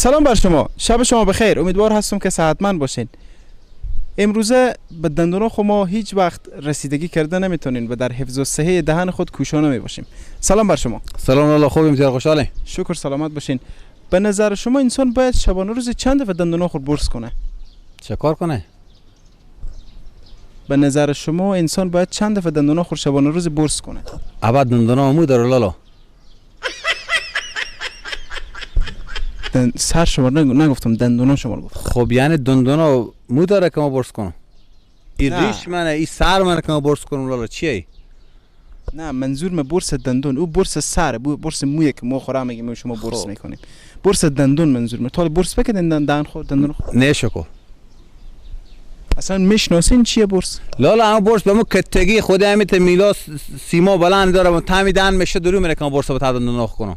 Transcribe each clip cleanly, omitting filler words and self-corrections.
سلام بر شما، شب شما بخیر. امیدوار هستم که صحتمند باشین. امروزه به دندون خود ما هیچ وقت رسیدگی کرده نمیتونین و در حفظ و صحه دهن خود کوشانه می باشیم. سلام بر شما. سلام الله، خوبیم، بسیار خوشحالیم. شکر، سلامت باشین. به نظر شما انسان باید شبانه روز چند دفعه دندون خود برس کنه؟ چه کار کنه؟ به نظر شما انسان باید چند دفعه دندون خود شبانه روز برس کنه؟ ابد دندونا مو داره لالا. سر شما نگفتم، دندونا شما رو گفتم. خب یعنی دندونا مو داره که ما برس کنم؟ این ریش منه، این سر منه که ما برس کنم لالا. چیه؟ نه، منظور من برس دندون، او برس سر، برس مویه که ما خورا میگیم شما برس میکنیم. برس دندون منظور من. تا برس بکنین دندون خود. نه شکر. اصلا میشناسین چیه برس؟ لالا اما برس به مو کتگی خود همیت میلا سیما بلند داره و تمیدن میشه درو میره که ما برس به تا دندونا کنم.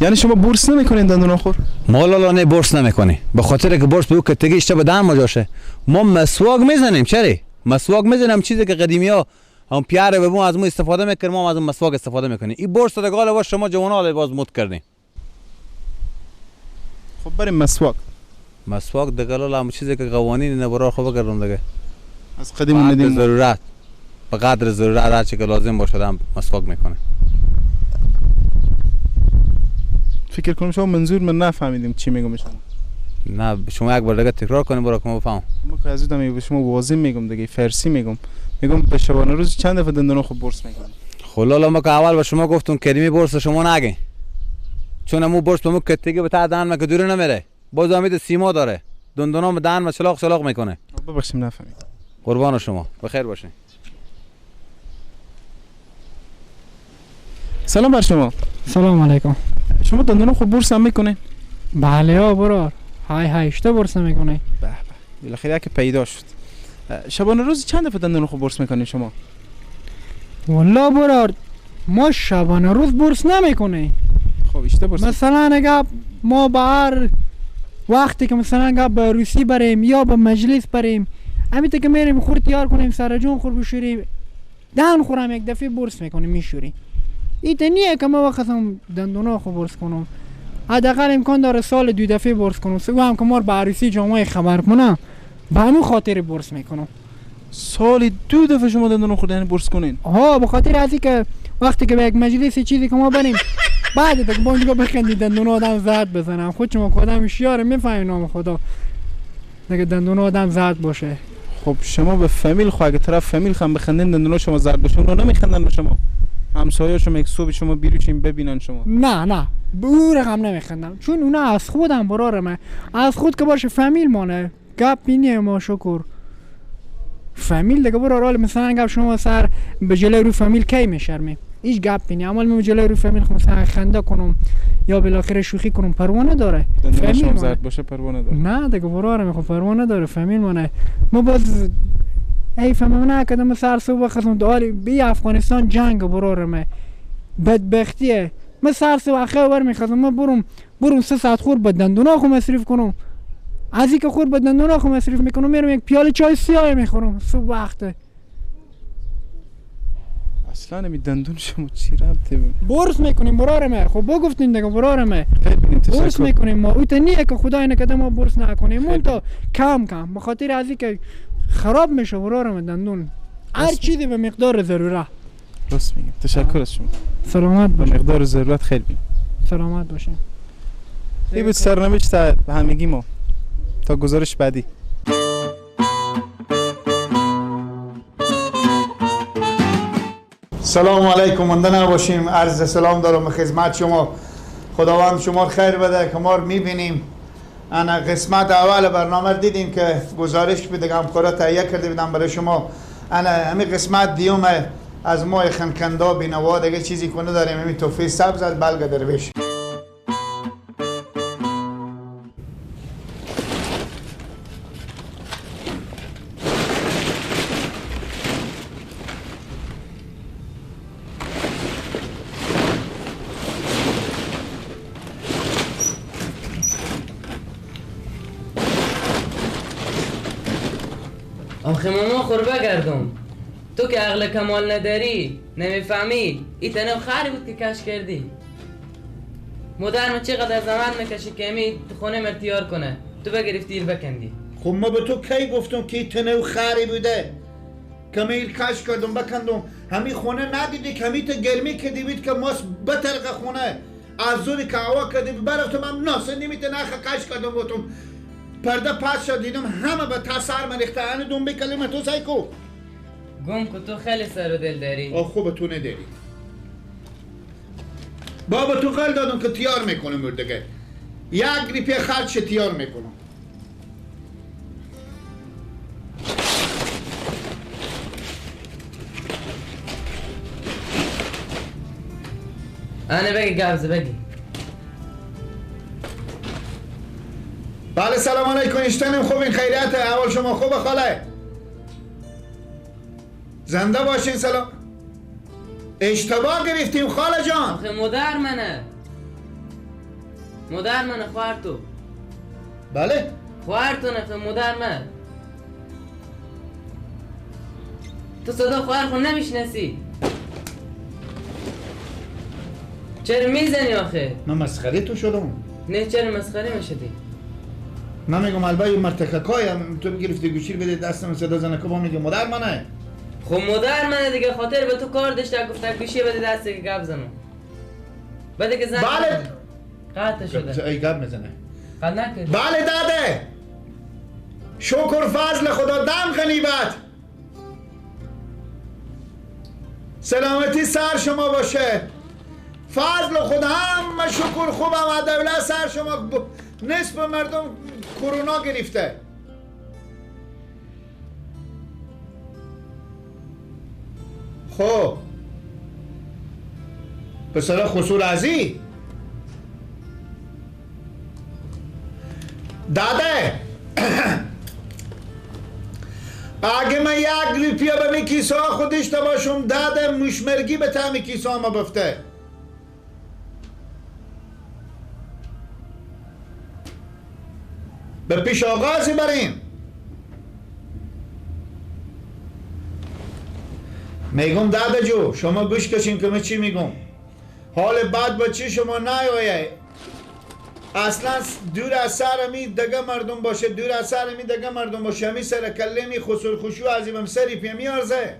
یعنی شما برس نمیکنین دندون خور؟ ما لالا نه برس نمیکنی، به خاطر که برس به اون کتگی اشته به دهن ما جاشه. ما مسواک میزنیم. چرا؟ مسواک میزنیم، چیزی که قدیمی‌ها هم پیاره به ما از مو استفاده میکنیم، ما از اون مسواک استفاده میکنیم. این برس دگاله باش شما جوانال باز مد کردین. خب بریم مسواک. مسواک دگاله هم چیزی که قوانین نبرار خوب کردم دیگه. از قدیم ندیم ضرورت. به قدر ضرورت هر چی که لازم باشه هم مسواک میکنه. فکر کنم شما منظور من نفهمیدیم چی میگم شما. نه شما یک بار دیگه تکرار کنیم برای که ما بفهمم. ما که از به شما واضح میگم دیگه، فارسی میگم به شبانه روز چند دفعه دندون خود برس میکنم؟ خلالا ما که اول به شما گفتم کریمی برس شما نگین، چون مو برس به مو کتگی به تا دهن که دور نمیره، باز امید سیما داره، دندونا به دهن سلاق میکنه. ببخشید نفهمیدم. قربان شما، بخیر باشین. سلام بر شما. سلام علیکم. شما دندون خود برس هم میکنین؟ بله ها برار، های اشته برس میکنه. به به، بالاخره که پیدا شد. شبانه روز چند دفعه دندون خود برس میکنین شما؟ والله برار ما شبانه روز برس نمیکنه. خب اشته برس. مثلا اگه ما به هر وقتی که مثلا اگه به روسی بریم یا به مجلس بریم، همیته که میریم خور تیار کنیم، سر جون خور بشوریم، دهن خورم یک دفعه برس میکنیم میشوریم. این نیه که ما وقتم دندونا خو برس کنم. حداقل امکان داره سال 2 دفعه برس کنم. سو هم که ما به عروسی جامعه خبر کنم، به همون خاطر برس میکنم. سال 2 دفعه شما دندون خود یعنی برس کنین؟ ها، به خاطر ازی که وقتی که به یک مجلس چیزی که ما بریم بعد دیگه با اونجا بخندید دندون آدم زرد بزنم، خود شما آدم هوشیاره میفهمین نام خدا دیگه دندون آدم زرد باشه. خب شما به فامیل خو اگه طرف فامیل خم بخندین دندون شما زرد بشه، اونا نمیخندن به شما؟ همسایه شما یک صبح شما بیروچین ببینن شما؟ نه به اون رقم نمیخندم، چون اونا از خودم برارمه، از خود که باشه فامیل مانه گپ بینیه. ما شکر فامیل دیگه برار، مثلا گپ شما سر به جلوی رو فامیل کی میشرمیم، هیچ گپ بینی. اما من جلوی رو فامیل مثلا خنده کنم یا بالاخره شوخی کنم پروانه داره. فامیل شما زرد باشه پروانه داره؟ نه دیگه برار میخوام پروانه داره، فامیل مانه. ما باز ای فهمم نکردم سر صبح خواستم داری بی افغانستان جنگ برارمه بدبختیه. من سر صبح اخیر بر میخواستم ما برم 3 ساعت خور به دندونا خو مصرف کنم. از اینکه خور به دندونا خو مصرف میکنم میرم یک پیاله چای سیاه میخورم صبح وقته. اصلا نمی دندون شما چی ربطه؟ برس میکنیم برارمه. خب بگفتین دیگه برارمه برس میکنیم. ما اوت نیه که خدای نکرده ما برس نکنیم، مون تا کم به خاطر از اینکه خراب میشه برارمه دندون. هر چیزی به مقدار ضروره. راست میگم. تشکر از شما. سلامت به باشین. مقدار ضرورت خیلی. سلامت باشین. این بود سرنوشت به همگی ما. تا گزارش بعدی. سلام علیکم. مونده نباشیم، عرض سلام دارم به خدمت شما. خداوند شما خیر بده که ما رو میبینیم. انا قسمت اول برنامه دیدیم که گزارش بدم کارا تهیه کرده بودم برای شما. انا همین قسمت دیوم از ماه خنکندا بینوا دیگه چیزی کنه داریم. همین توفیق سبز از بلگ درویش. آخه ماما خور بگردم، تو که عقل کمال نداری نمیفهمی. این تنم خری بود که کش کردی. مادرم چقدر زمان میکشه که امی تو خونه من تیار کنه، تو بگرفتی تیر بکندی. خب ما به تو کی گفتم که تنه و خری بوده که میل کش کردم بکندم. همی خونه ندیدی که همی تا گرمی که دیوید که ماس بطرق خونه از زوری که هوا کردی برفتم هم ناسه نمیته نخه کش کردم گفتم پرده پس شد دیدم همه به تسر من ریخته هنه دون بکلیم تو سایکو گم که تو خیلی سر و دل داری. خوب تو نداری. بابا تو قل دادم که تیار میکنم مردگه یک ریپی خرچ تیار میکنم. آنه بگی گابزه بگی. بله سلام علیکم اشتنیم خوبین خیریت اول شما خوبه خاله زنده باشین سلام اشتباه گرفتیم خاله جان آخه مادر منه خوار تو بله خوار تو نه مادر من تو صدا خوار خون نمیشنسی چرا میزنی آخه من مسخره تو شدم نه چرا مسخره میشدی من میگم البته یه مرتککایم تو گرفتی گوشی بده دستم صدا زنه که با میگم مادر منه خب مادر منه دیگه خاطر به تو کار داشته گفته گوشی بده دسته که گپ زنم بده که زن بله قطع شده ای گپ میزنه قطع نکرد بله داده شکر فضل خدا دم غنیمت سلامتی سر شما باشه فضل خدا هم شکر خوبم دولت سر شما نصف مردم کرونا گرفته خب پسر خسور ازی داده اگه من یک روپیه به می کیسه ها خودش باشم داده مشمرگی به تعمی کیسه ها ما بفته به پیش آغازی بریم میگم داده جو شما گوش کشین که من چی میگم حال بعد با چی شما نیایه اصلا دور از سرمی دگه مردم باشه دور از سرمی دگه مردم باشه همی سر کلمی خسور خوشو عظیمم سری پیمی آرزه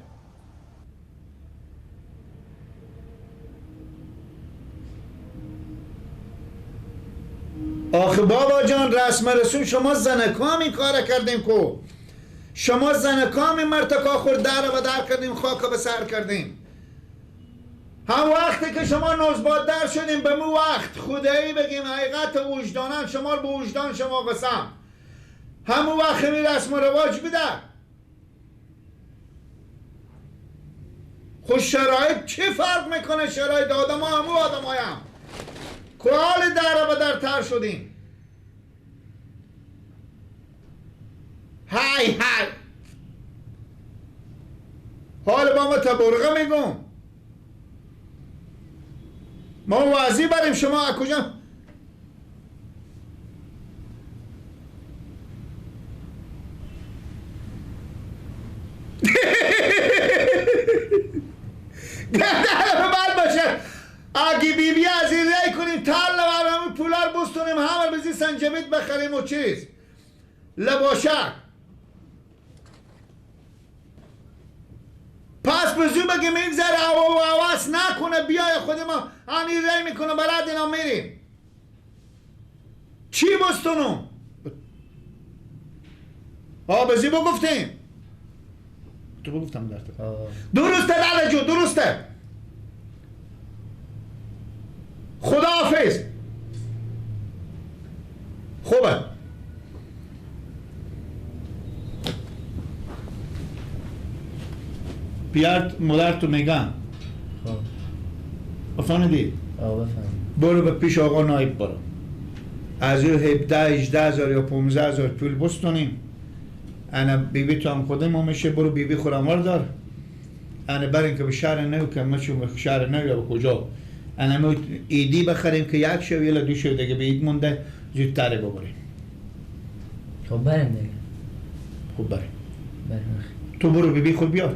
آخه بابا جان رسم رسوم شما زنکامی کار کردیم کو شما زنکامی مرتکا خور در و در کردیم خاک به سر کردیم هم وقتی که شما نوزباد در شدیم به مو وقت خدایی بگیم حقیقت وجدانم شما رو به وجدان شما قسم همون وقت می رسم و رواج بده خود شرایط چی فرق میکنه شرایط آدم ها همون آدم هایم که حال در و در تر شدیم های حال با ما تبرغه میگم ما وازی بریم شما کجا بعد باشه اگه بی از این رای کنیم تل و همون پولار بستونیم همه بزی سنجبیت بخریم و چیز لباشه پس بزو بگیم این زر هوا و حواس نکنه بیای خود ما همی رای میکنه بلد اینا میریم چی بستونم بزی بگفتیم تو بگفتم در تو درسته لاله جو درسته خدا حافظ خوبه بیارت مادر تو میگم بفهمیدی؟ بفهم برو به پیش آقا نایب برو از او 17-18 هزار یا 15 هزار پول بستونیم انا بیبی تو هم خودم میشه برو بیبی خورمار دار انا بریم که به شهر نو که ما چون به شهر نو یا به کجا انا ما ایدی بخریم که یک شو یا دو شو دیگه به اید مونده زودتره ببریم خب بریم دیگه خوب بریم بریم تو برو بیبی خود بیار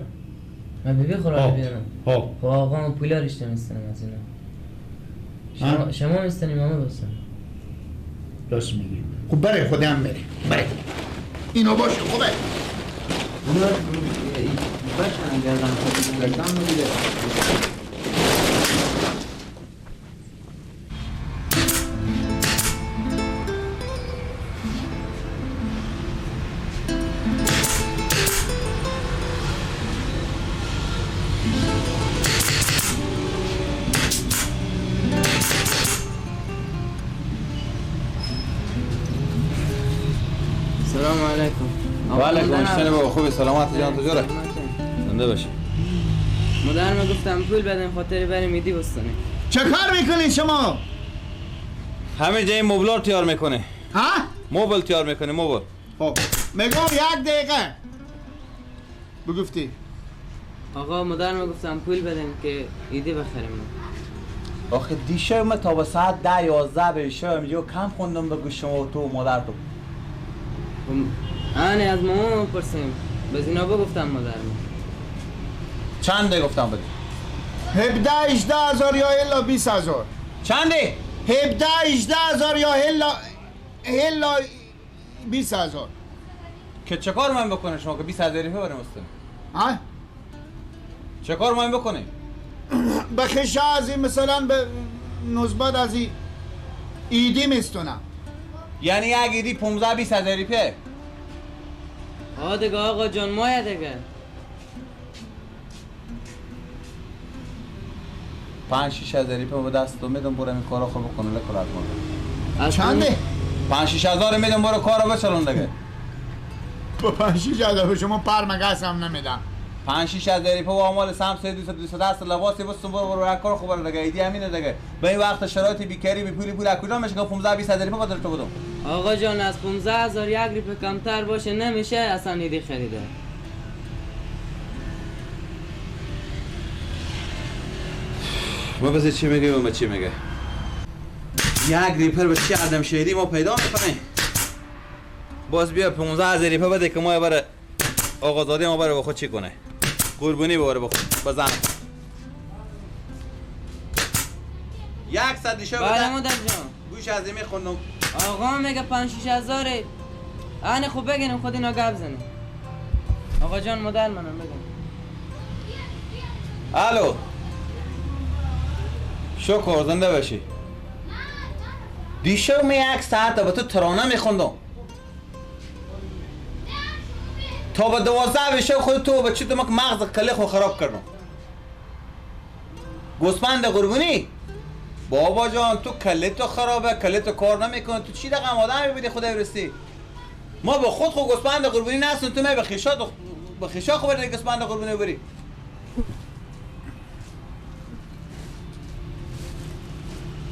من بیبی خورم بیارم ها خب آقا ما پولا رشته میستنم از اینا شما میستنی ماما بستن. راست میگی. خب بره خودم بره. بره. اینو باشه خوبه. باشن گردن خودم میگیره. سلام علیکم. و علیکم السلام بابا. خوبی سلامت جان؟ تو جوره؟ زنده باشی. مادرم گفتم پول بدم خاطر بریم ایدی بستنی. چه کار میکنین شما؟ همه جای مبلار تیار میکنه. ها؟ موبل تیار میکنه موبل. خب میگم 1 دقیقه. بگفتی؟ آقا مادرم گفتم پول بدم که ایدی بخریم. آخه دیشب من تا به ساعت 10 11 به شب اینجا کم خوندم بگو شما و تو مادر تو. آنه از ماما پرسیم. بز اینا بگفتم مادرم. چنده گفتم بده؟ 17 18 هزار یا الا 20 هزار. چنده؟ 17 18 هزار یا الا 20 هزار. که چه کار من بکنه شما که 20,000 روپیه بریم استن؟ ها؟ چه کار من بکنه؟ بخشه از این مثلا به نسبت از این ایدی میستونم. یعنی یک ایدی 15 20,000 روپیه؟ دیگه آقا جان مایه دیگه. 5 6,000 روپیه به دست تو میدم برم این کارا خود بکنه لکرات کنه. چنده؟ 5 6,000 میدم برو کارو بچلون دیگه. با 5 6 هزار به شما پر مگس هم نمیدم. 5 6,000 روپیه و اعمال سمس 210 لباسی بستون برو هر کار خوبه دیگه. ایدی همینه دیگه. به این وقت شرایط بیکاری به پول از کجا میشه که 15 20,000 روپیه بدر تو بدم. آقا جان از 15,000 1 روپیه کمتر باشه نمیشه اصلا ایدی خریده. ما بذار چی میگه و ما چی میگه. یک ریپر به چی آدم شهری ما پیدا میکنه. باز بیا 15,000 روپیه بده که ما بره آقازاده ما بره با خود چی کنه. قربونی بره با خود بزن. 100 دیشب بله مادر جان. گوش از این میخوندم. آقا میگه 5 6 هزاره. آنه خوب بگینم خود اینا گپ زنه. آقا جان مادر منم بگم. الو. شکر زنده باشی. دیشب می 1 ساعت با تو ترانه میخوندم. تا به 12 بشه خود تو بچه تو مغز کله خو خراب کردم. گوسفند قربونی بابا جان تو کله تو خرابه، کله تو کار نمیکنه. تو چی رقم آدم میبینی خدای برسی؟ ما به خود خو گوسفند قربونی نستون تو می به خیشا خو بری گوسفند قربونی بری.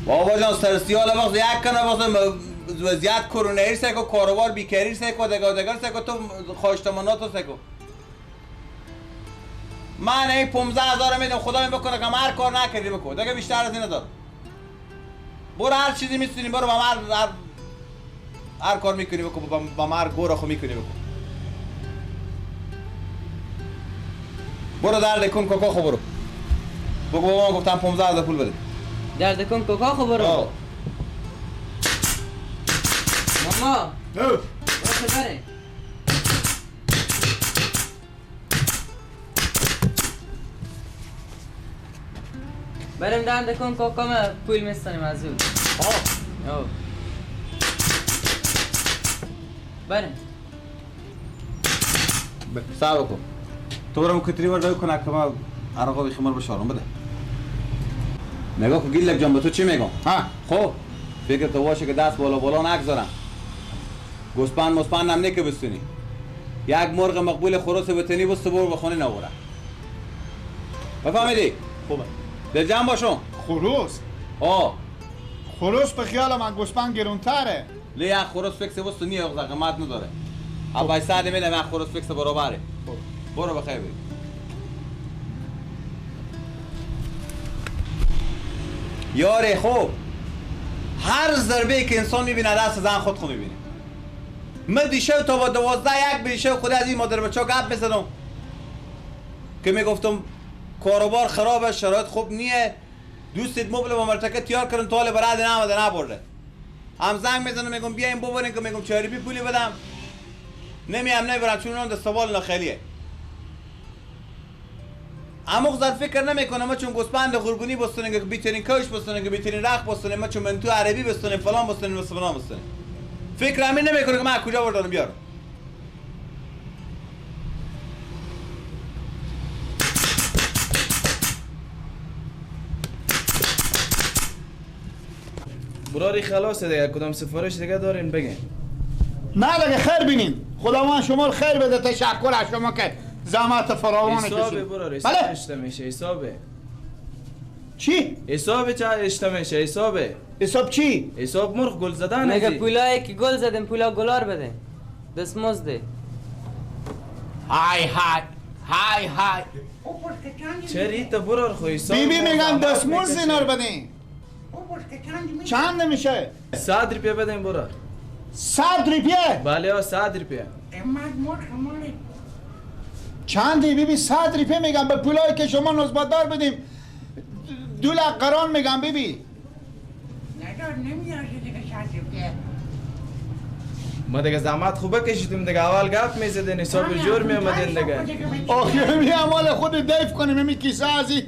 بابا جان سرسیال وقت یک کنه وقت وضعیت کرونایی سکو کاروبار بیکاری سکو دگر سکو تو خواهشتماناتو سکو. من این 15,000 میدم خدا بکنه که هر کار نکردی بکن دیگه بیشتر از این ندار. برو هر چیزی میتونی برو با هر کار میکنی بکن با هر گوره خو میکنی بکن. برو درد کن کوکا خو برو بگو بابا من گفتم 15,000 پول بده. درد کن کوکا خو برو. ماما باشه بره. بریم درد کن کوکا ما پول میستنیم از اون. بریم. صبر کن. تو برام کتری ورده کنه که ما عرقا بخمار بشارم بده. نگاه که گیلک جان به تو چی میگم؟ ها خب فکر تو باشه که دست بالا نگذارم. گوسپند مسپند هم نه که بستونی. یک مرغ مقبول خروس بتنی بست برو به خونه نبوره. بفهمیدی؟ خوبه. در جمع باشون. خروس به خیال من گوسپند گرونتره. لی یک خروس فکس بستونی یک قیمت نداره. اول ساده میدم یک خروس فکس برابره. برو بخیر بری. یاره خوب هر ضربه که انسان میبینه دست زن خود میبینه. من دیشب تا با 12 یک بیشه خود از این مادر بچه ها گپ میزدم که میگفتم کاروبار خرابه شرایط خوب نیه دوستت مبل با مرتکه تیار کردن تا حال برای نامده نبرده. هم زنگ میزنم میگم بیایم ببرین که میگم 4 روپیه پولی بدم. نمیام نمیبرم چون اون سوال نخیلیه. اما زر فکر نمیکنم ما چون گوسفند قربونی بستونیم که بیترین کوش بستونیم که بیترین رخ بستونیم ما چون من تو عربی بستونیم فلان بستونیم فلان بستونیم. فکر همین نمیکنه که من کجا بردارم بیارم. براری خلاصه دیگه کدام سفارش دیگه دارین بگین. نه دیگه خیر بینیم. خداوند شما خیر بده. تشکر از شما که زحمت فراوان کشید. حسابه برار بله. اشته میشه حسابه. چی؟ حسابه چه اشته میشه حسابه. حساب چی؟ حساب مرغ گل زدن مگه ازی. پولایی که گل زدیم پولا گلار بده دستمزده. های چری تو برار خو حساب. بیبی میگم زحمت دستمزد میکشه. اینا رو بدین. چند میشه؟ 100 روپیه بدین برار. 100 روپیه؟ بله 100 روپیه. چندی بیبی 100 روپیه میگم به پولایی که شما نسبت دار بدیم 2 لک قران میگم بیبی. ما دیگه زحمت خوبه کشیدیم دیگه اول گپ میزدین حساب جور میامدین دیگه. آخه می اموال خود دیف کنیم می کیسه ازی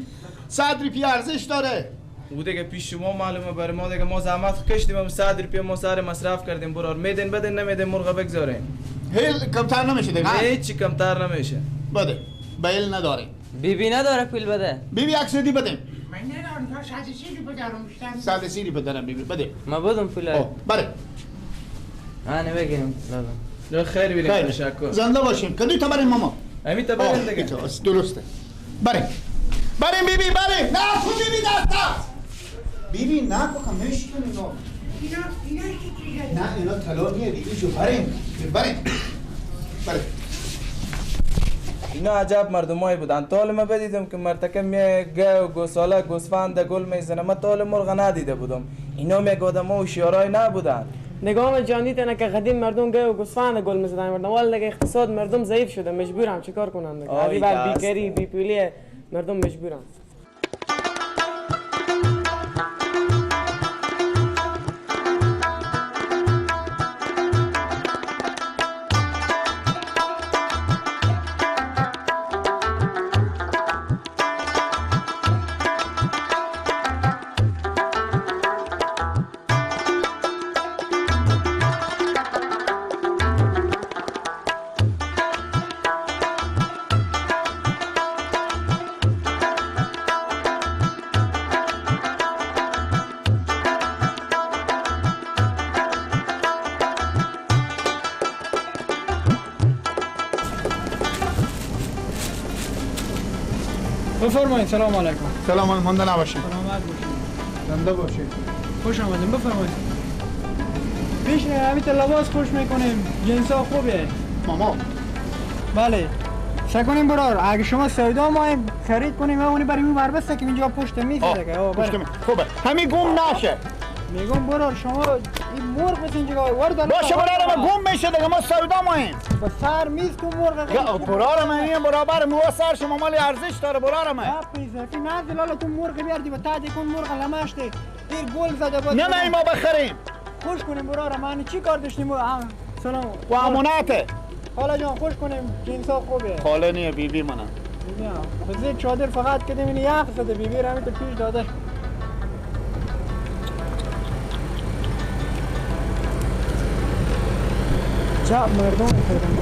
100 روپیه ارزش داره. او دیگه پیش شما معلومه برای ما دیگه ما زحمت کشیدیم هم 100 روپیه ما سر مصرف کردیم برار میدین بدین نمیدین مرغ بگذارین. هیل کمتر نمیشه دیگه. هیچی کمتر نمیشه. بده بیل نداره. بیبی نداره پول بده. بیبی اکسیدی بدیم. من ندارم تا 130 بدارم بیشتر 130 بدارم بیبی بده. ما بدم پولا. بله. نبگیریم لازم. نه خیر بیلیم خیر. تشکر. زنده باشیم. کدوی تا بریم ماما. همین تا برین دیگه. درسته. بریم. بریم بیبی بریم. نه تو بیبی دست. بیبی نه بکن نشکنی نو. اینا چی نه اینا طلا نیه بیبی جو بریم. بریم. اینا عجب مردمایی بودن. طول ما بدیدم که مرتکب میه گو گوساله گوسفند گل میزنه. من طول مرغ ندیده بودم. اینا میگه آدم ها هوشیارای نبودن. نگاه جانی نه که قدیم مردم گه و گوسفند گل میزدن مردم ولی دیگه اقتصاد مردم ضعیف شده مجبورن چیکار کنن دیگه آی بعد دست. بیکاری بیپولی مردم مجبورن. بفرمایید. سلام علیکم. سلام مونده نباشیم. سلامت باشید. زنده باشیم. خوش آمدین. بفرمایید. پیش همین لباس خوش میکنیم. جنسا خوبه. ماما. بله. سکنیم برار. اگه شما سودا مایم خرید کنیم اونی برای اون بربسته که اینجا پشت میز دیگه. خوبه. همین گم نشه. میگم برار شما این مرغ بس اینجا وردن. باشه برای ما گم میشه دیگه ما سودا مایم. با سر میز تو مرغ. یا برار من این برابر مو سر شما مالی ارزش داره برار من. اضافی نزد لالا تو مرغ بیاردی و تا کن مرغ لمشته دیر گل زده بود. نه ما بخریم. خوش کنیم برار من چی کار داشتیم؟ سلام. و امانته. حالا جان خوش کنیم جنسا خوبه. خاله نیه بیبی منم. بزیر چادر فقط کدیم این یخ زده بیبی رو همین تو پیش داده. چه مردم کردن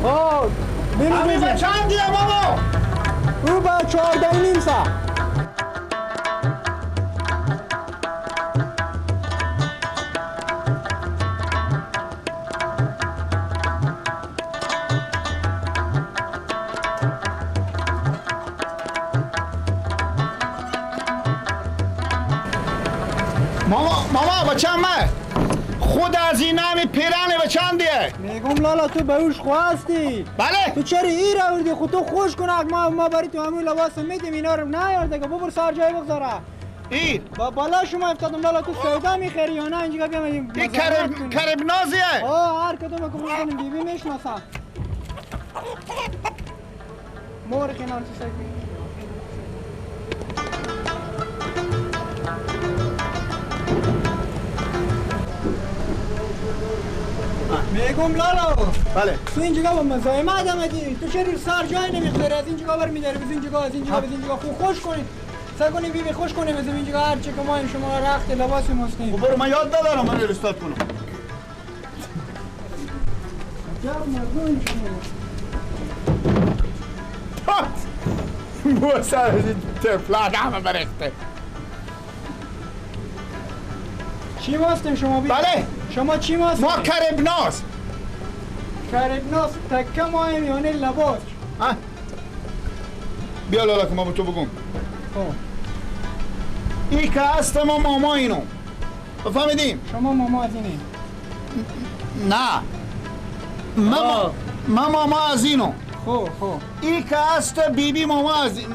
آه همین به چندیه ماما؟ او با 14 سا. ماما با چند مه؟ خود از این همی پیرانه به چندیه؟ میگم لالا تو به اوش خواستی. بله؟ تو چرا این آوردی؟ خود تو خوش کن ما برای تو همون لباس میدیم اینا رو نیارده که ببر سر جای بگذاره. این؟ با بالا شما افتادم لالا تو سودا میخری یا نه اینجا بیام این کرب نازیه؟ هر کدوم که خوش کنیم بیبی میشناسم. مور کنار تو سکی. میگم لالا بله تو این جگه با مزاحمت آمدی تو چرا سر جای نمیخوری از این جگه برمیداری از این جگه از این جگه از این جگه خوب خوش کنید سعی کنیم بیبی خوش کنیم از این جگه هر چه که ما شما رخت لباس ماستیم خب برو من یاد ندارم من استاد کنم بو سر از این تفلان همه برخته چی ماستیم شما بیبی؟ بله شما چی ماستیم؟ ما کربناس کربناس تکه ماهیم یعنی لباس بیا لالا که ما به تو بگم خب این که هست ما ماما اینو بفهمیدیم شما ماما از اینه نه ما ماما از اینو خب این که هست بیبی ماما از این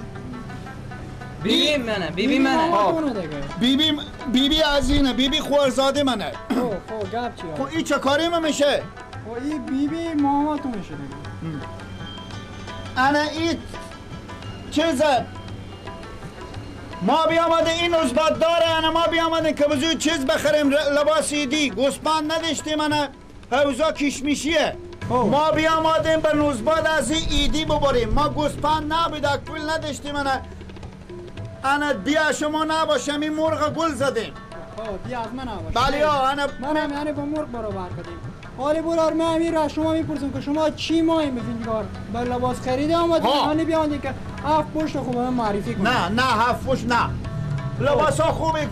بیبی منه ماما تونه دیگه بیبی از اینه بیبی خوارزاده منه خب گپ چیه؟ خب این چه کاری من میشه خب این بیبی ماما تو میشه دیگه انا این چیزه ما بیامده این عضبت داره انا ما بیامده که بزرگ چیز بخریم لباس ایدی گوسپند نداشتیم انا حوزا کشمیشیه ما بیامدیم به نوزباد از این ایدی ببریم ما گوسپند نبیدک پول نداشتیم انا بیا شما نباشم این مرغ گل زدیم بیا از من آواش بله انا من هم یعنی با مرغ برابر کردیم حالی بولار من امیر را شما میپرسم که شما چی ماییم از این کار با لباس خریده آمدیم حالی بیاندی که هفت پشت خوب من معرفی کنیم نه هفت پشت نه لباس ها خوبه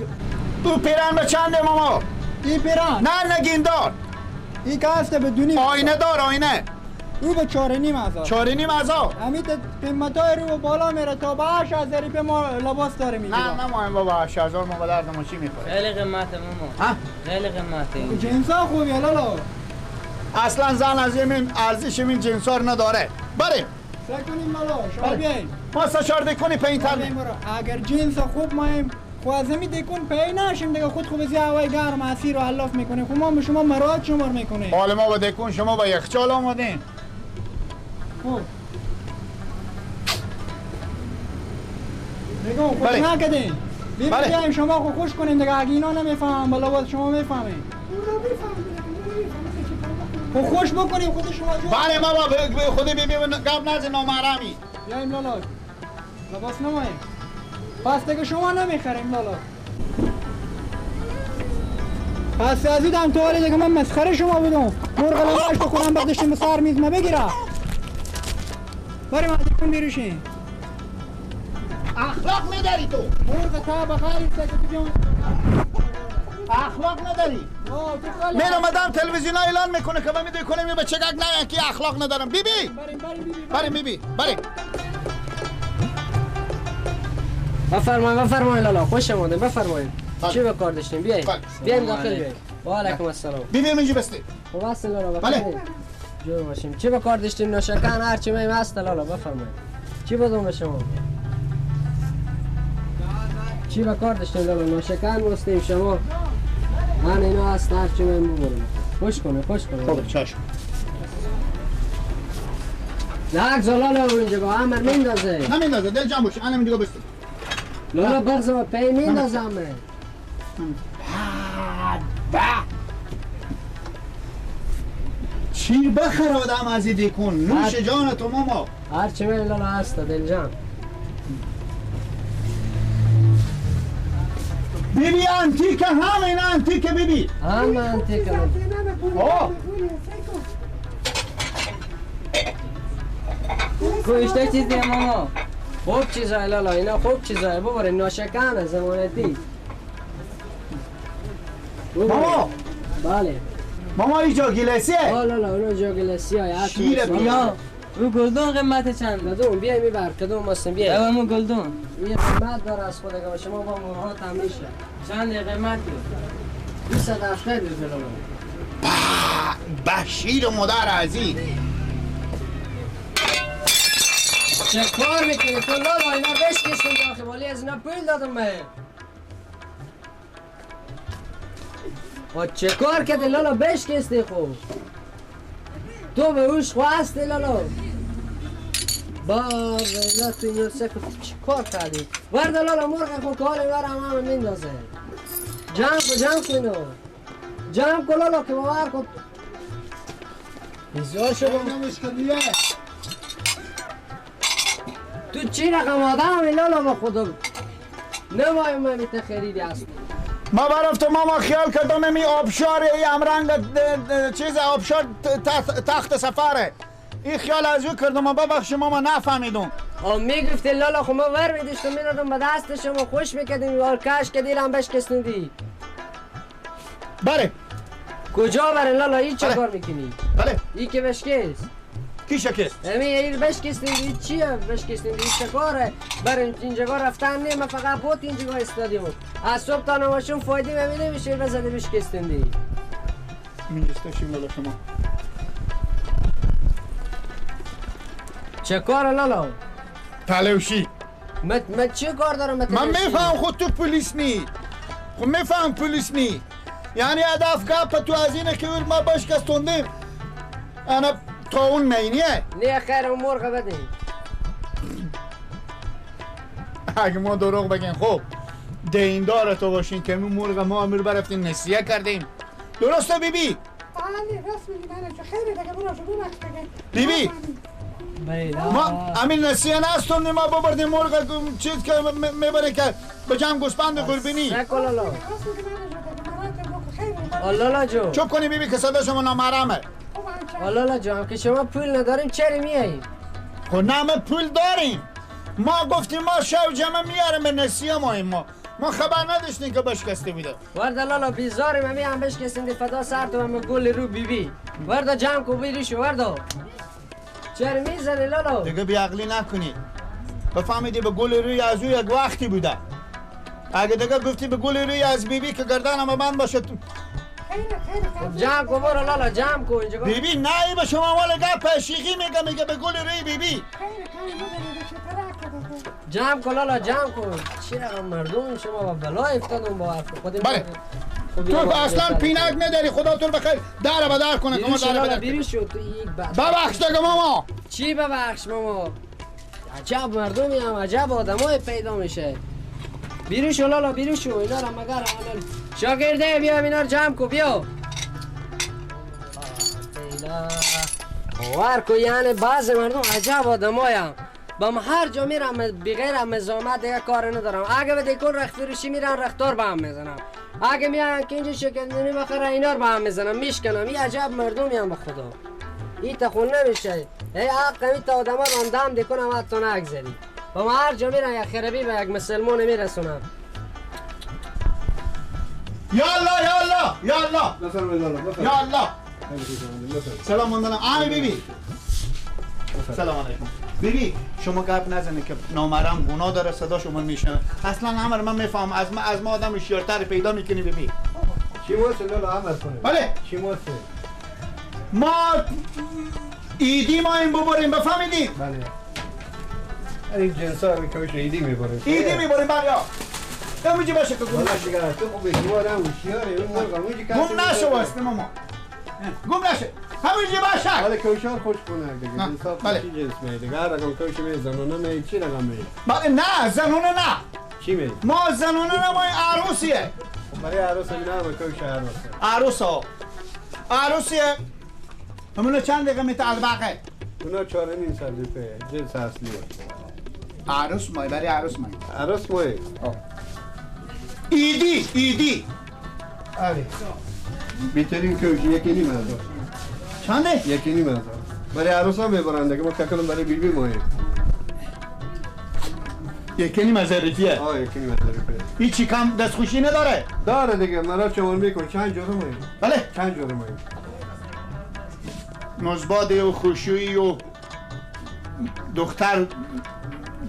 تو پیرن به چنده ماما این پیرن نه نگیندار این که هسته به دونی آینه دار آینه او به 4.5 هزار 4.5 هزار همین قیمت های رو بالا میره تا به 8,000 به ما لباس داره میگه نه مهم بابا 8,000 ما به درد ما چی میخوره خیلی قیمته ماما خیلی قیمته جنسا خوبی لالا اصلا زن از این ارزش این جنسا رو نداره بریم سعی کنیم لالا شما بیاییم ما سشارده کنی پین تر اگر جنس خوب مایم خو از همین دیکن پی نشیم دیگه خود خوب از یه هوای گرم اسیر رو علاف میکنه خب ما به شما مراد شمار میکنه حالا ما با دیکن شما با یخچال آمدین خب میگم خوش نکدین بیاییم شما خو خوش کنیم دیگه اگه اینا نمیفهمم بالا باز شما میفهمین خو خوش بکنیم خود شما جو بله ما خود بیبی قبل نزد نامحرمی بیاییم لالا لباس نماییم پس دیگه شما نمیخریم لالا پس از این هم تو حالی دیگه من مسخره شما بودم مرغ لباش بخورم بردشتیم به سر میز ما بگیره بریم کن بیروشین اخلاق نداری تو مرغ تا بخاری سکت بیان اخلاق نداری من اومدم تلویزیون اعلان میکنه که میدونی کنیم یه بچه گگ نه که اخلاق ندارم بیبی بریم بیبی بریم بفرمایید لالا خوش آمدید بفرمایید چی به کار داشتیم بیایید بیایم داخل بیایید و علیکم السلام بیبی منجی بستی خب هست لالا بفرمایید جو باشیم چی به کار داشتیم نوشکن هر چی میم هست لالا بفرمایید چی بدم به شما چی به کار داشتیم لالا نوشکن بستیم شما من اینا هست هر چی میم ببریم خوش کنه خب چشم نه اگزا لالا اونجا با همه میندازه نمیندازه دل جمع باشه انم دیگه بستیم لالا بغزم پی میندازم چی بخر آدم از این دیکن نوش جان تو ماما هر چی میم لالا هست دل جان بیبی انتیک همین انتیک بیبی همه انتیک کوشته چیز دیگه ماما خوب چیزای لالا اینا خوب چیزای ببرین ناشکن زمانتی ماما بله ماما این جاگیلسیه لالا اونو جاگلسی های شیر بیا او گلدون قیمت چند کدوم بیای میبر کدوم ماستم بیای همون گلدون این قیمت داره از خود اگه شما با مرغا تمیشه چند قیمتی 270 لالا بشیر مادر عزیز چه کار میکنی تو لالا اینا بشکستیم داخل ولی از اینا پول دادم به و چه کار کردی لالا بشکستی خوب تو به اوش خواستی لالا با ویلا تو اینو سکت چه کار کردی ورد لالا مرغ خود که حال اینا همه میندازه جمع کن اینو جمع کن لالا که باور کن هزار شو تو چی رقم آدم لالا با خودم نمایم من بیت خریدی هست ما برفتم ما خیال کردم امی آبشار ای امرنگ چیز آبشار تخت سفره این خیال از او کردم ببخش ما نفهمیدم میگفتی لالا خب ما ور میداشتم میدادم به دست شما خوش میکردیم یار کش که دیرم بشکستندی بله کجا بره لالا این چه کار میکنی؟ بله ای که بشکست کی شکست؟ امی این بشکستندی چیه بشکستندی چه کاره؟ برای اینجا رفتن نه من فقط بوت اینجا استادیم از صبح تا نماشون فایده من نمیشه بزده بشکستندی میجستشیم لالا شما چه کار لالا؟ تلوشی من چه کار دارم من میفهم خود تو پلیس نی خب میفهم پلیس نی یعنی هدف گپ تو از اینه که ما بشکستوندیم انا تا اون مینیه نه خیر اون مرغ بده اگه ما دروغ بگیم خب دیندار تو باشین که اون مرغ ما امیر برفتیم نسیه کردیم درسته بی بی؟ بله راست میگی ننه خیلی دیگه برو شما وقت بی بگه بی ما امیر نسیه نستوندیم ما ببردیم مرغ چیز که میبره که به جمع گوسپند قربینی نکن لالا راست میگی ننه لالا جو چوب کنی بی بی که صدا شما نامحرمه لالا جو هم که شما پول نداریم چرا میاییم؟ خب نه ما پول داریم ما گفتیم ما شو جمع میارم به نسیه ما خبر نداشتیم که بشکسته بیده ورده لالا بیزاریم همی هم بشکستندی فدا سر تو هم گل رو بی بی ورده جمع کو بیریشو ورده چرا میزنی لالا؟ دیگه بیعقلی نکنی بفهمیدی به گل روی از او یک وقتی بوده اگه دیگه گفتی به گل روی از بی بی که گردنم بند باشه جمع کو برو لالا جمع کو اینجا بی بی نه ای به شما مال گپ شیخی میگه به گل روی بی بی جمع کو لالا جمع کو چرا مردم شما با بلا افتادون با خودم بله تو اصلا پینک نداری خدا تو بخیر در به در کنه بیریشو لالا بیریشو تو یک ببخش دیگه ماما چی ببخش ماما عجب مردمی هم عجب آدمای پیدا میشه بیریشو لالا بیریشو اینا را مگر شاگرده بیا اینا رو جمع کو بیا باور کو یعنی بعض مردم عجب آدمای هم با ما هر جا میرم بغیر هم مزامت دیگه کار ندارم اگه به دیکن رخت فروشی میرن رختار با هم میزنم اگه میارن که اینجا شکندنی بخره اینا رو با هم میزنم میشکنم این عجب مردمی هم به خدا این تخون نمیشه ای حق این تا آدم ها راندم دیکنم حتی نگذاری با ما هر جا میرن یک خربی به یک مسلمان میرسونم یالله یالله یالله یالله سلام مندنم آمی بی بی سلام علیکم بی بی شما گپ نزنید که نامرم گناه داره صدا شما میشنوه اصلا همه من میفهم از ما آدم شیرتر پیدا میکنی بی بی چی موسه لالا عمل کنه بله چی موسه ما ایدی ما این ببریم بفهمیدید بله این جنسا رو که ایدی میبریم ایدی میبریم بله یا نمیجی باشه که گم نشه دیگه تو خوبه جوارم هوشیاره اون مرغ اونجی که گم نشه واسه ماما گم نشه همینجی باشه حالا کوشار خوش کنه دیگه جنسا بله. چی جنس میده دیگه هر رقم کوش می زنونه می چی رقم می بله نه زنونه نه چی می ما زنونه نه ما عروسیه برای عروس اینا هم کوش عروس عروس ها عروسیه همونه چند دقیقه میتعلبقه اونا 4.5 سال دیپه جنس اصلیه عروس مای برای عروس مای عروس مای ایدی آره بیترین کوش یکی نیم هزار چنده؟ یکی نیم هزار برای عروس هم میبرن دیگه ما ککنم برای بیبی مایه یکی نیم هزار روپیه یکی نیم هزار روپیه این چی کم دستخوشی نداره؟ داره دیگه مرا چمون میکن چند جوره مایه بله چند جوره مایه نزباده و خوشویی و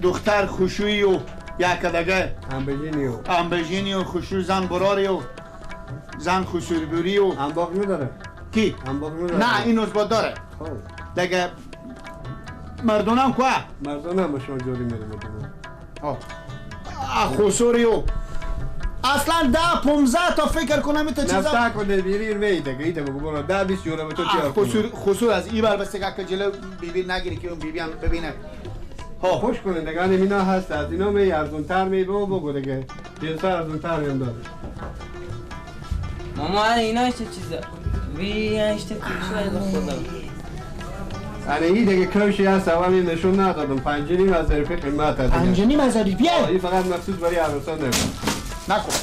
دختر خوشویی و یک دیگه انبژینی و خوشو زن براری و زن خوشوربوری و انباق نداره کی؟ انباق نداره نه این نزباد داره دیگه مردونم که؟ مردونم با شما جوری میره خسوری و اصلا 10-15 تا فکر کنم این تا چیزا نفتا کنه بیریر میده که ایده بگو برو 10-20 یورو به تو چی خسور از این بر بسته که جلو بیبی نگیری که اون بیبی هم ببینه خوش کنه دیگه اینا هست از اینا می ارزونتر می بگو دیگه جنسا ارزونتر هم داره ماما اینا چه چیزا؟ وی اشته کوشای به خدا انا این دیگه کوشی هست اول نشون ندادم 5,500 روپیه قیمت هست 5,500 روپیه این فقط مخصوص برای عروسان نکن نکن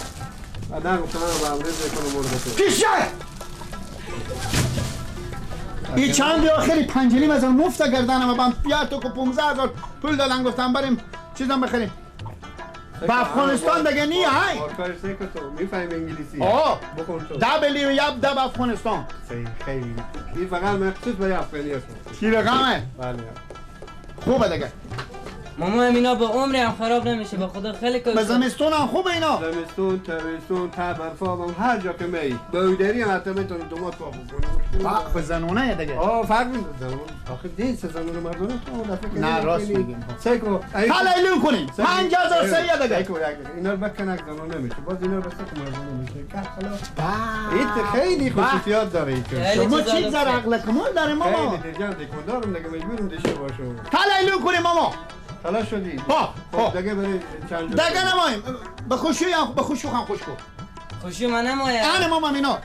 نه گفتم من با امروز نکنم مرد پیش این چند آخری 5,500 مفت گردنم من بیا تو که 15,000 پول دادن گفتم بریم چیزم بخریم با افغانستان دیگه نی های کارش نکن تو میفهمی انگلیسی آه بکن تو دبلی و یب دب افغانستان صحیح خیلی این فقط مخصوص برای افغانی هست چی رقمه؟ بله خوبه دیگه ماما اینا به عمری هم خراب نمیشه به خدا خیلی به کار زمستون هم خوبه اینا زمستون تابستون برفا هم هر جا که می بودری هم حتی میتونی دومات پا بکنی به زنونه دیگه فرق میده آخه دیست زنونه مردونه تو نه راست میگیم سیکو حالا ایلون کنیم 5,000 سریع دیگه سیکو اینا رو بکنک زنونه نمیشه باز اینا رو بسته که مردونه میشه که حالا این خیلی خصوصیات داره این که شما چیز در عقل کمال داره ماما خیلی دیگه دیکوندارم دیگه مجبورم داشته باشم حالا ایلون کنیم ماما حالا شدی خب دیگه برای چند دیگه نماییم به خوشی هم خوش کن خوشی من نماید آنه ماما اینا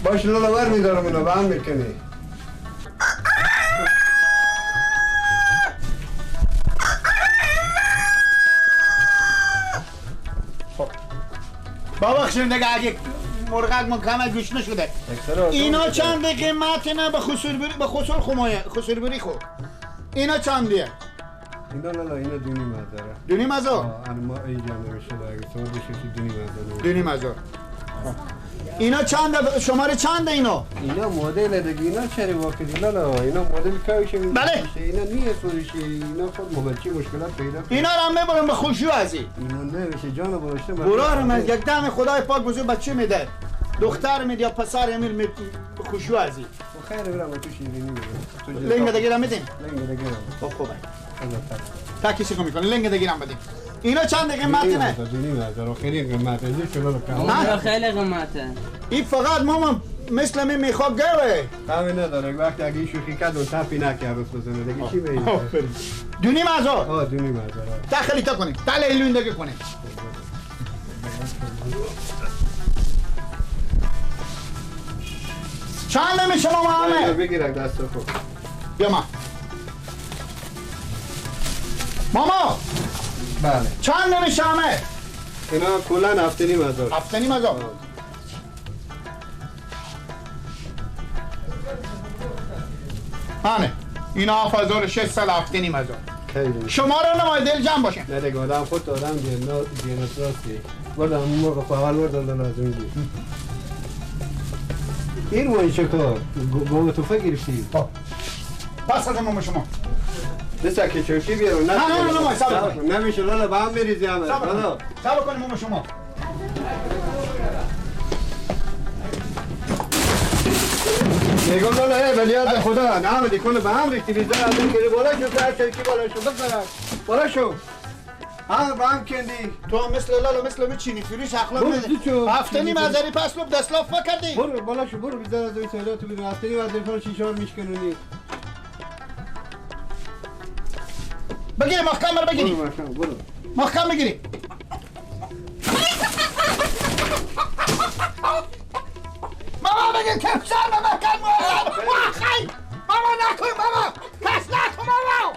باش لالا ور میدارم اونو به هم میکنی ببخشید دیگه اگه مرغک مکانه گوش نشده اینا چند قیمت نه به خصوص خمایه خو اینا چندیه اینا لالا اینا دونی مزاره دونی مزار ما اینجا نمیشه اگه شما بشید دونی مزاره دونی مزار اینا چند شماره چنده اینا اینا مدل دیگه اینا چری واقعی لالا اینا مدل کاوشه بله اینا نیه فروشی اینا خود موبایلچی مشکلات پیدا اینا رو هم میبرم به خوشی ازی اینا نمیشه جانو برشته برا رو من یک دم خدای پاک بزرگ بچه میده دختر میده یا پسر امیر خوشی ازی خیر برم تو شیرینی میدم لنگ دیگه رو میدیم لنگ دیگه خب خوبه تا کسی کمی کنه لنگ دیگه رو بدیم اینا چند قیمت نه دونی مزاره خیلی قیمت اینجا چلو عمر خیلی قیمته این فقط ماما مثل من میخواد گوه کامی نداره وقتی اگه این شوخی کرد اون تپی نکرد روز بزنه دیگه چی بگیم دونی مزار آه دونی مزاره تا خیلی تا کنیم تا لیلون دیگه کنیم چند نمیشه ماما همه بگیرک دست خود بیا ماما بله چند نمیشه همه اینا کلن هفتنی مزار هفتنی مزار همه اینا 7,600 هفتنی مزار خیلی شما رو نمای دل جمع باشیم نه دیگه آدم خود آدم جنت راستی بردم اون موقع فعال بردم لازم دی این وای چه کار گوه تو فکرشی پس از ماما شما دسته که چوشی بیارو نه صبر کن نمیشه لالا با هم میریزی همه صبر کن ماما شما میگم لالا ولیاد خدا نام کنه به هم ریختی بیزار از این که بالا شو سر چرکی بالا شو بزرگ بالا شو با هم کندی تو هم مثل لالا مثل بچینی فریش اخلاق میده هفتنی مزاری پس لب دستلاف فکردی برو بالا شو برو بیزار از این سایلات تو بیدون هفتنی مزاری فرو شیشار میشکنونی بگیری محکم رو بگیری برو محکم بگیری ماما بگیر کفشار ماما کن ماما نکن ماما کس نکن ماما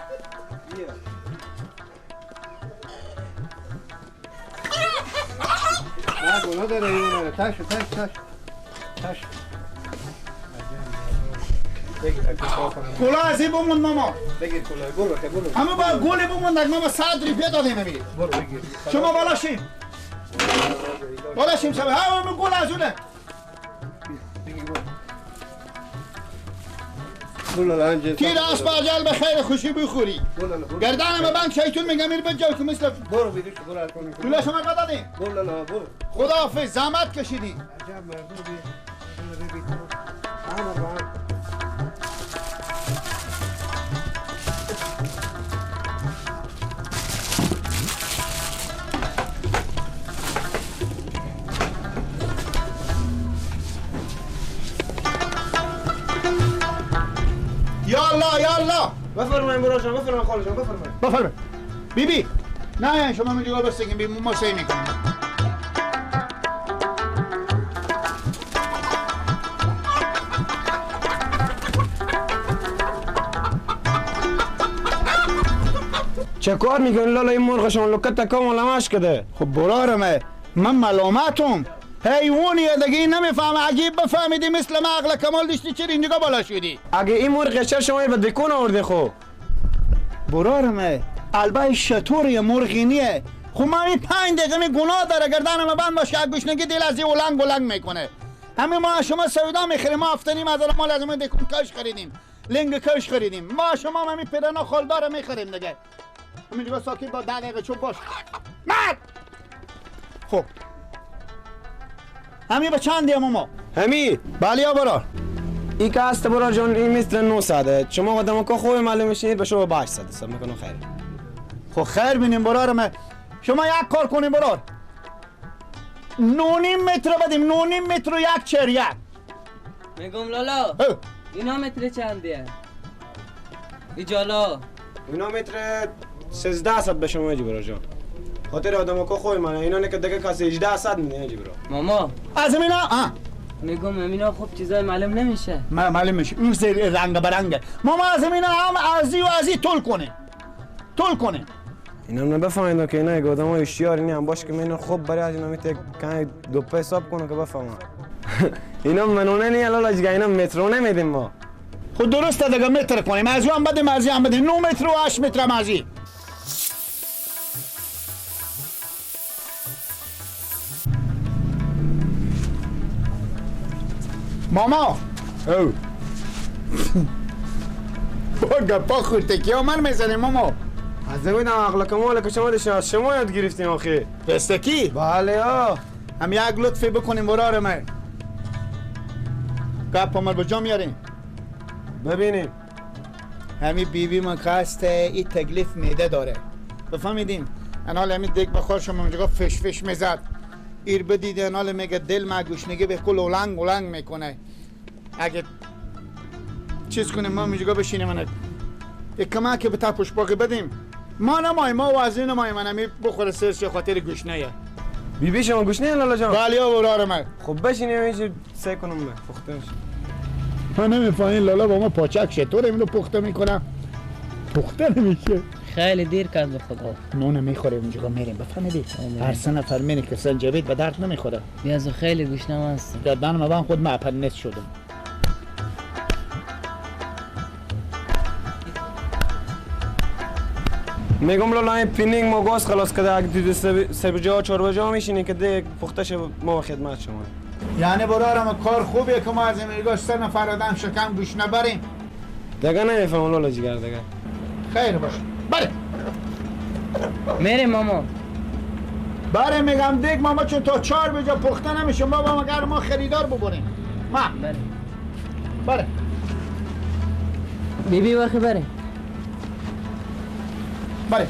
نه گناه داره اینو تش بگیر کلا از این بمون ماما بگیر کلاه برو همه باید گولی بموندک ماما 100 روپیه دادیم بگیر برو بگیر شما بالاشیم شما همه گول از اونه تیر اسب اجل به خیر خوشی بخوری گردن ما بنک شیطون میگم میر بجاو که مثل برو بیدوش برو کنی پولا شما قد دادیم برو لالا برو خداحافظ زحمت کشیدی عجب مردم یا الله بفرمایید برو شما بفرمایید خالشان بفرمایید بفرمایید بیبی نه شما من جواب بستگیم بیم ما سعی میکنیم. چه کار میکنی لالا این مرغ شما لکت کامل همش کده؟ خب برارمه من ملامتم حیوانیه دیگه نمیفهمه عجیب بفهمیدی مثل ما عقل کمال داشتی چرا اینجا بالا شدی؟ اگه این مرغ چرا شما به دکون آورده خو؟ برارمه البته شطوری مرغینیه خب من این 5 دقیقه می گناه داره گردنم بند باشه گوشنگی دل از اولنگ ولنگ میکنه. همه ما شما سودا میخریم ما افتنیم از ما لازمه دکون کاش خریدیم لنگ کاش خریدیم ما شما همین پدرنا خالدار میخریم دیگه. همینجا ساکت با 10 دقیقه چوب باش مرد. خب همین به چند دیم ما؟ همی بله یا برار این که هست برار جان این مثل 900 شما قدم که خوب معلوم میشید به شما 800 حساب میکنم خیر. خب خیر بینیم برارم شما یک کار کنیم برار 9.5 متر بدیم 9.5 متر و 1 چریک. میگم لالا اینا متر چندیه؟ ای جالا اینا متر 1300 به شما جی برار جان. خاطر آدم که خوب منه اینا که دیگه کسی 1800 میده جی برار. ماما از اینا میگم امینا خوب چیزای معلوم نمیشه. معلوم میشه این زیر رنگ برنگه ماما از اینا هم ازی و ازی طول کنه اینا من بفهمید که اینا یک آدم های اشتیاری نیم باشه که من خوب برای از اینا میته کنی دو پای حساب کنه که بفهمم. اینا منونه نیه لالا جگه اینا مترو نمیدیم ما. خود درسته دیگه متر کنیم ازی هم بدیم ازی هم بدیم 9 متر و 8 متر هم ازی. ماما با گپا خورتکی ها من میزنیم ماما. از بودم عقل کمال که شما داشتیم از شما یاد گرفتیم آخی. پستکی؟ بله هم یک لطفی بکنیم برار من گپ همال با جا میاریم ببینیم. همی بیوی من خسته این تکلیف میده داره بفهمیدیم انال همین دیگ بخور شما منجا فش میزد ایر بدید انال میگه دل ما گوشنگی به کل اولنگ میکنه. اگه چیز کنیم ما منجا بشینیم من یک کمک به تا پشت باقی بدیم ما نمایی ما وزی نمایی من همی بخوره سرش خاطر گوشنه بیبی شما گوشنه لالا جان؟ بله ها برار من. خب بشینیم اینجا سعی کنم پخته میشه. من نمیفهمین لالا با ما پاچک چطور اینو پخته میکنم پخته نمیشه. خیلی دیر کرد به خدا. نون میخوریم اونجا میریم بفهمیدی هر 3 نفر میریم که سنجبیل به درد نمیخوره. بیازو خیلی گوشنم هستم گردنم من خود معپنس شدم. میگم لالا این پینینگ ما گاز خلاص کرده اگه دو سه بجا 4 بجا میشینی که دیگه پخته شه ما خدمت شما. یعنی برارم کار خوبیه که ما از امریکا 3 نفر آدم شکم گوش نبریم. دیگه نمیفهمم لالا جگر دیگه. خیر باشه. بله. میریم ماما. بله میگم دیگه ماما چون تا 4 بجا پخته نمیشه ما مگر ما خریدار ببریم. ما. بله. بیبی وقتی بره. بله.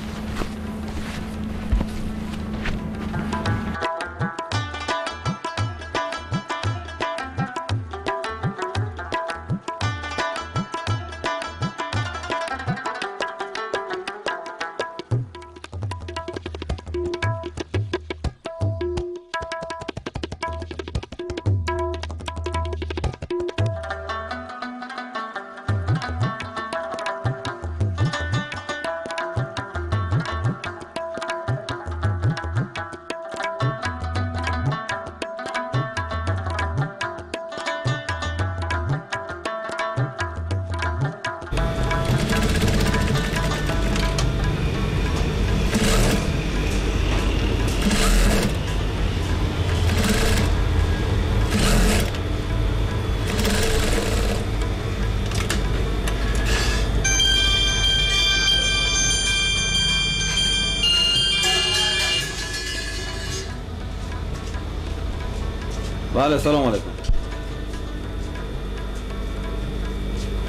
بله سلام علیکم.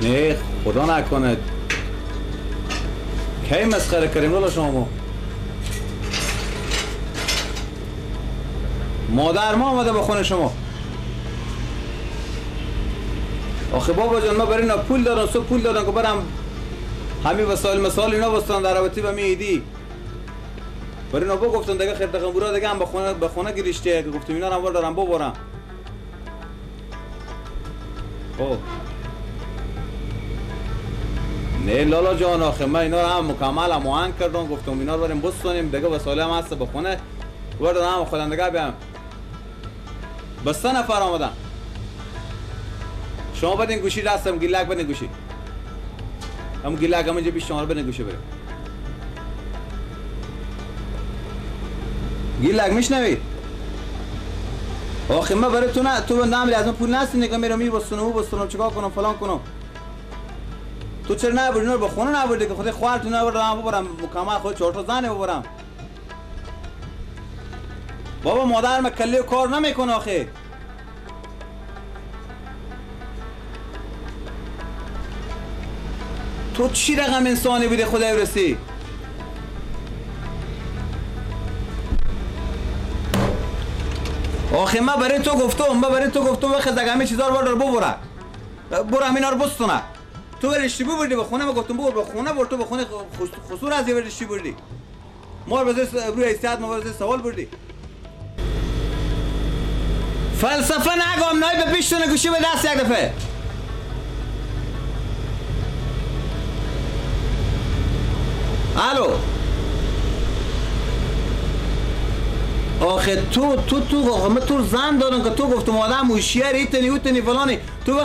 نه خدا نکنه کی مسخره کردیم لالا شما مادر ما آمده به خونه شما. آخه بابا جان ما برای اینا پول دادن صبح پول دادن که برم همین وسایل مسائل اینا بستن در رابطه با می ایدی برای اینا گفتم دیگه خیر دقیقا برو دیگه هم به خونه گریشته که گفتم اینا رو هم بردارم ببرم. خب نه لالا جان آخه من اینا رو هم مکمل هماهنگ کردم گفتم اینا رو بریم بستونیم دیگه وسایل هم هست به خونه بردارم هم خودم دیگه بیام. بس 3 نفر آمدن. شما بدین گوشی دستم گیلک بدین گوشی. هم گیلک هم اینجا پیش شما رو بدین گوشی بریم. گیلک میشنوید؟ آخه من برای تو نمیری از من پول نستی نگه میرم بستونم چیکار کنم فلان کنم. تو چرا نبردی اینا رو به خونه نبردی که خودت خوارتون نبردم ببرم مکمل خود 4 تا زنه ببرم. بابا مادر من کلی کار نمیکنه آخه. تو چی رقم انسانی بودی خدای برسی؟ آخه من برای تو گفتم وقت دیگه همه چیزا رو بردار ببره. برو همینا رو بستونه. تو برشتی بردی به خونه، من گفتم ببر به خونه، بر تو به خونه خسور از برشتی بردی. ما رو روی حیثیت ما رو سوال بردی. فلسفه نگم نای به پیشتونه گوشی به دست یک دفعه. الو آخه تو زن دارن که تو گفتم آدم هوشیار ایتنی فلانی تو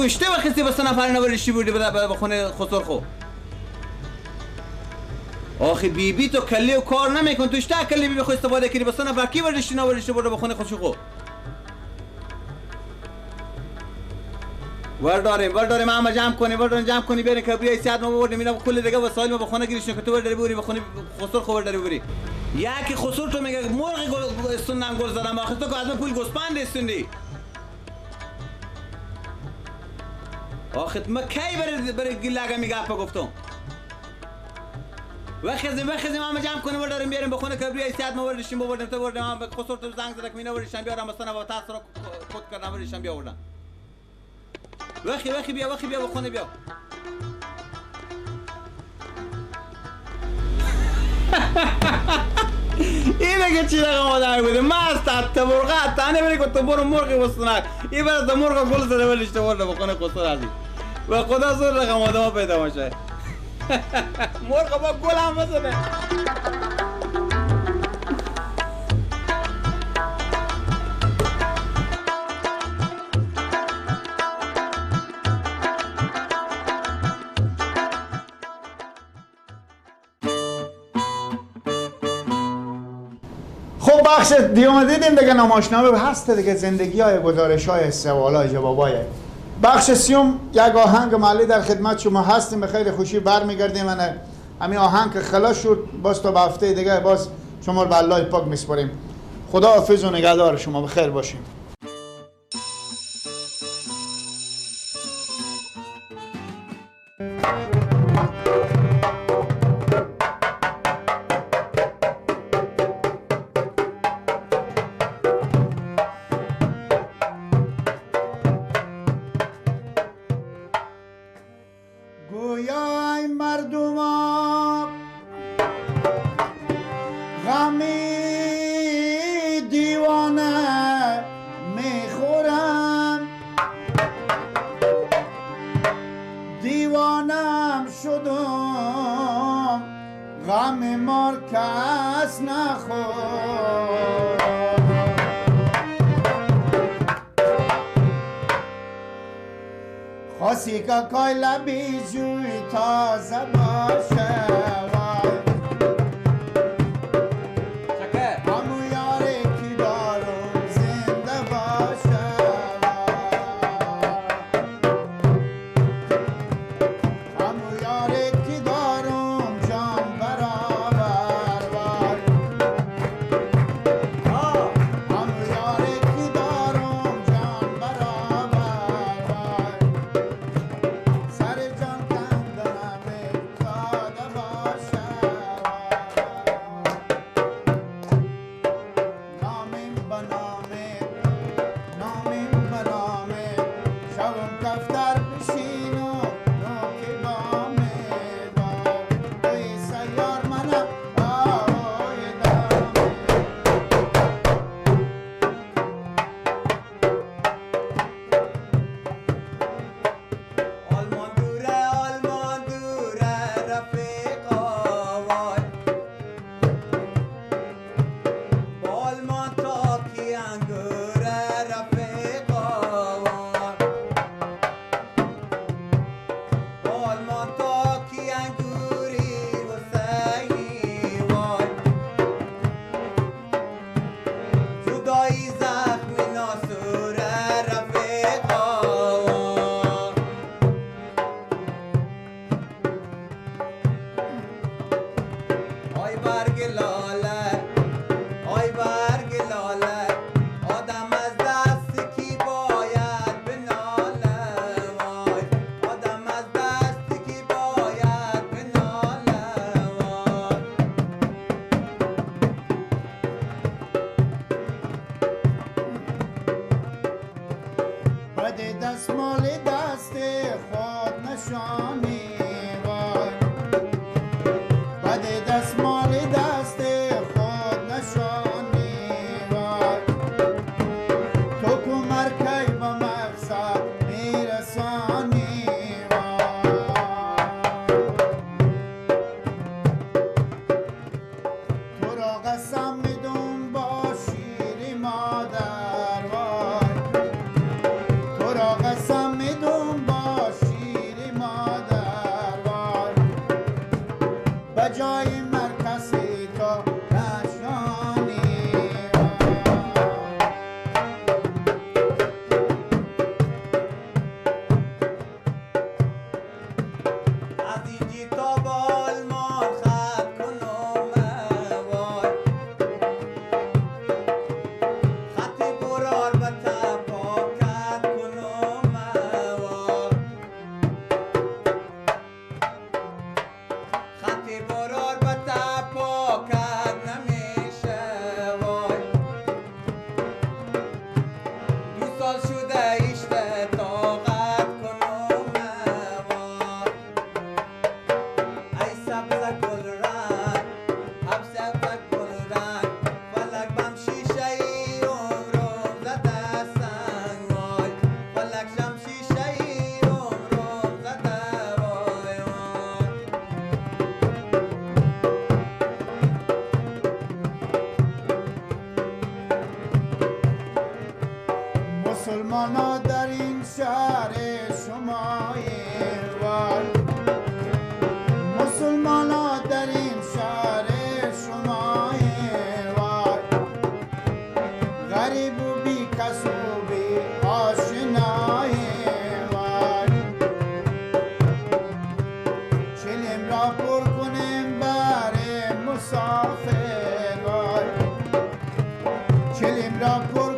اشته به 3 نفر اینا برشتی بردی به خونه خسر خو. آخه بی تو کلی و کار نمیکن، تو اشته کلی بی خو استفاده کردی به 3 نفر کی برشتی برده به خونه خسر خو. ورداریم همه جمع کنی برین که بیای ساعت ما بردیم اینا کل دیگه وسایل ما به خونه گیرشون که تو برداری بری به خونه خسر خو برداری بری. یکی خسر تو میگه مرغ استوندم گل زدم آخه تو که از من پول گوسپند استوندی. آخه من کی برای گیلگه میگه اپا گفتم وخزیم همه جمع کنیم برداریم بیاریم به خونه کبری ایسیت ما بردشیم بردیم تو بردیم هم خسر تو زنگ زدک مینا بردشم بیارم بستانه با تاثیر خود کردم بردشم بیا بردم. وخی بیا به خونه بیا. اینه که چی رقم آدمی بوده مست مرغ تانه بری که تو برو مرغی بستنک این برای مرغ گل زده بلشته برده بکنه خسر ازی و خدا زور رقم آدم پیدا باشه. مرغ با گل هم بزنه. خب بخش دیوم دیدیم دیگه نمایشنامه هست دیگه زندگی های گزارش های سوال های جواب های بخش 3 یک آهنگ محلی در خدمت شما هستیم. به خیلی خوشی برمیگردیم. من همین آهنگ که خلاص شد باز تا به هفته دیگه باز شما رو به الله پاک میسپاریم. خدا حافظ و نگهدار شما، بخیر باشیم. گویای مردمان غمی دیوانه میخورم، دیوانم شدم غم مار کس نخور. خواسی که کای لبی جوی تازه باشه همو یاری که دارم زنده باشه همو یاری که دارم جان برابر همو یاری که دارم جان برابر سر جان کندنم افتاده باشه. نشانی وای بده دستمال دست خود نشانی وای تو کمر کی به مقصد میرسانی وای تو را قسم میدم با شیری مادر وای تو را قسم میدم با شیری مادر وای به جای مرکزی تو نشانی از اینجی تا بالمان خط کنم وای خطی برار به تپاکت کنم وای خطی برار به تپاکت نمیشه وای 2 سال شده ایشته طاقت کنم وای ای سبز گل رنگ اب سبز گل رنگ فلک بم شیشه ای عمرم زده سنگ وای فلک شم شیشه ای عمرم زده وای وای مسلمانا در این شهر شماییم وای مسلمانا در این شهر شماییم وای غریب و بی کس و بی آشناییم وای چلیم را پر کنیم بر مسافر وای چلیم را پر